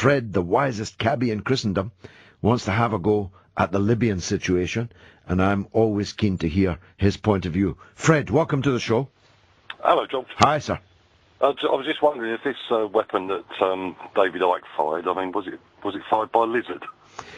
Fred, the wisest cabbie in Christendom, wants to have a go at the Libyan situation, and I'm always keen to hear his point of view. Fred, welcome to the show. Hello, George. Hi, sir. I was just wondering if this weapon that David Icke fired, I mean, was it fired by a lizard?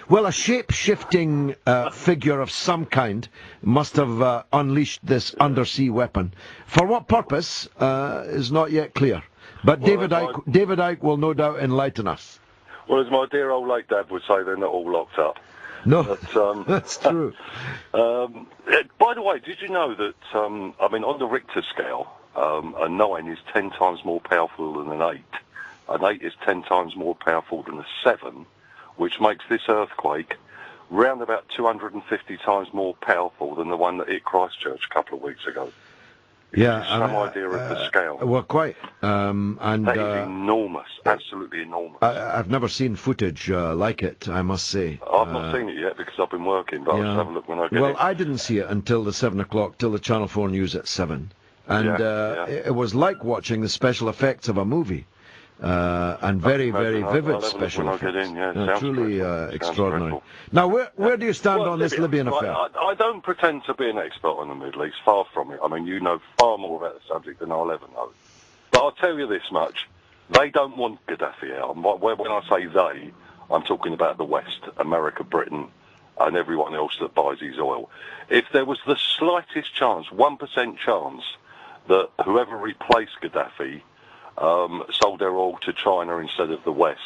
Well, a shape-shifting figure of some kind must have unleashed this undersea weapon. For what purpose is not yet clear. But well, David Icke will no doubt enlighten us. Well, as my dear old late dad would say, they're not all locked up. No, but, that's true. By the way, did you know that, I mean, on the Richter scale, a 9 is 10 times more powerful than an 8. An 8 is 10 times more powerful than a 7, which makes this earthquake round about 250 times more powerful than the one that hit Christchurch a couple of weeks ago. Yeah, some idea of the scale. Well, quite. And that is enormous, absolutely enormous. I've never seen footage like it, I must say. I've not seen it yet because I've been working, but I'll just have a look when I get Well, it. I didn't see it until the 7 o'clock, till the Channel 4 news at 7. And it was like watching the special effects of a movie. And very, very vivid special effects. Truly extraordinary. Now, where do you stand on this Libyan affair? I don't pretend to be an expert on the Middle East, far from it. I mean, you know far more about the subject than I'll ever know. But I'll tell you this much. They don't want Gaddafi out. When I say they, I'm talking about the West, America, Britain, and everyone else that buys his oil. If there was the slightest chance, 1% chance, that whoever replaced Gaddafi sold their oil to China instead of the West,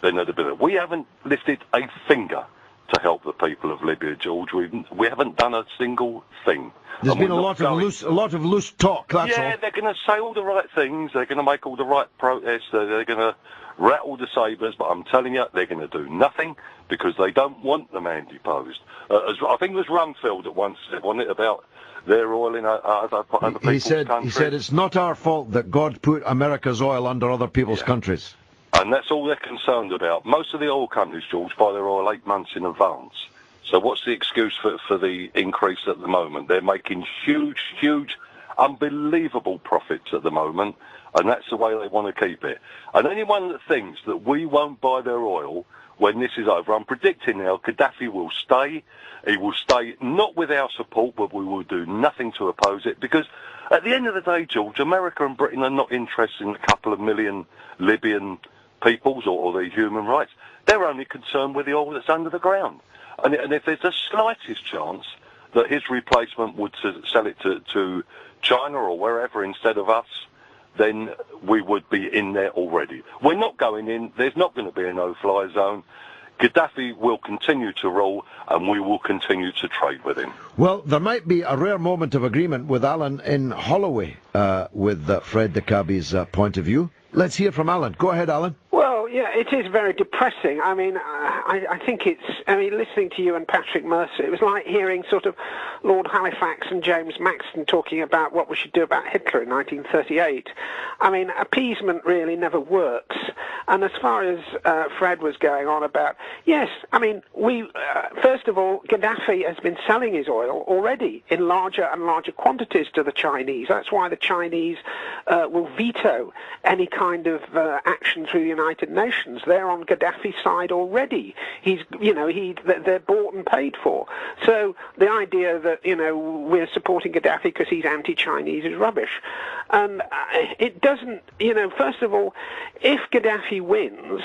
then they'd have been. We haven't lifted a finger to help the people of Libya, George. We haven't done a single thing. There's been a lot of loose talk. That's all. Yeah, they're going to say all the right things. They're going to make all the right protests. They're going to rattle the sabres. But I'm telling you, they're going to do nothing because they don't want the man deposed. I think it was Rumfield that once said, wasn't it, about their oil in other people's countries. He said it's not our fault that God put America's oil under other people's countries. And that's all they're concerned about. Most of the oil companies, George, buy their oil 8 months in advance. So what's the excuse for the increase at the moment? They're making huge, unbelievable profits at the moment, and that's the way they want to keep it. And anyone that thinks that we won't buy their oil when this is over, I'm predicting now Gaddafi will stay. He will stay not with our support, but we will do nothing to oppose it. Because at the end of the day, George, America and Britain are not interested in a couple of million Libyan peoples or their human rights. They're only concerned with the oil that's under the ground. And if there's the slightest chance that his replacement would sell it to China or wherever instead of us, then we would be in there already. We're not going in. There's not going to be a no-fly zone. Gaddafi will continue to rule, and we will continue to trade with him. Well, there might be a rare moment of agreement with Alan in Holloway with Fred the Cabbie's point of view. Let's hear from Alan. Go ahead, Alan. Well, yeah, it is very depressing. I mean, I think listening to you and Patrick Mercer, it was like hearing sort of Lord Halifax and James Maxton talking about what we should do about Hitler in 1938. I mean, appeasement really never works. And as far as Fred was going on about, yes, I mean, first of all, Gaddafi has been selling his oil already in larger and larger quantities to the Chinese. That's why the Chinese will veto any kind of action through the United Nations. They're on Gaddafi's side already. They're bought and paid for. So the idea that, we're supporting Gaddafi because he's anti-Chinese is rubbish. And it doesn't, first of all, if Gaddafi wins,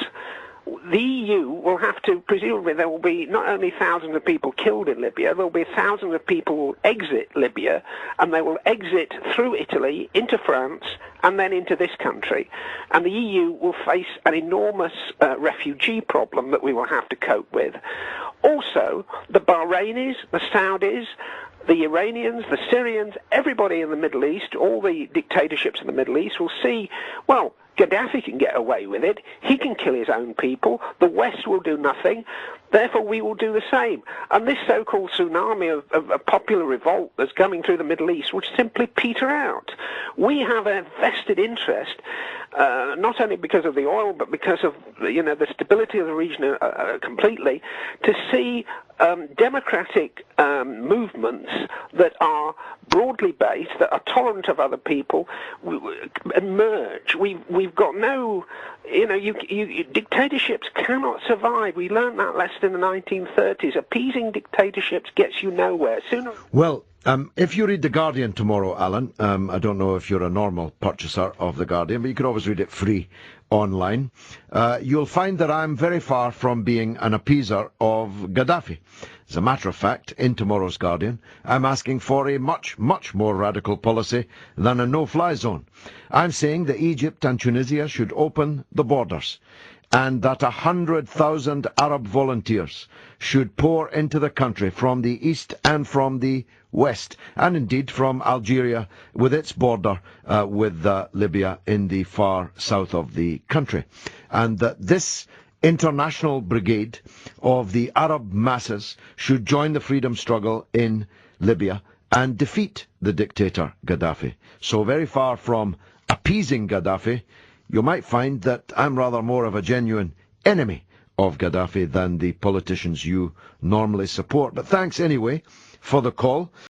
the EU will have to, presumably there will be not only thousands of people killed in Libya, there will be thousands of people who will exit Libya, and they will exit through Italy into France and then into this country. And the EU will face an enormous refugee problem that we will have to cope with. Also, the Bahrainis, the Saudis, the Iranians, the Syrians, everybody in the Middle East, all the dictatorships in the Middle East will see, well, Gaddafi can get away with it. He can kill his own people. The West will do nothing. Therefore, we will do the same. And this so-called tsunami of popular revolt that's coming through the Middle East would simply peter out. We have a vested interest, not only because of the oil, but because of the stability of the region completely, to see democratic movements that are broadly based, that are tolerant of other people, emerge. We've got no, dictatorships cannot survive. We learned that lesson in the 1930s. Appeasing dictatorships gets you nowhere. Well, if you read The Guardian tomorrow, Alan, I don't know if you're a normal purchaser of The Guardian, but you can always read it free online, you'll find that I'm very far from being an appeaser of Gaddafi. As a matter of fact, in tomorrow's Guardian, I'm asking for a much, much more radical policy than a no-fly zone. I'm saying that Egypt and Tunisia should open the borders, and that 100,000 Arab volunteers should pour into the country from the east and from the west, and indeed from Algeria with its border with Libya in the far south of the country. And that this international brigade of the Arab masses should join the freedom struggle in Libya and defeat the dictator Gaddafi. So very far from appeasing Gaddafi, you might find that I'm rather more of a genuine enemy of Gaddafi than the politicians you normally support. But thanks anyway for the call.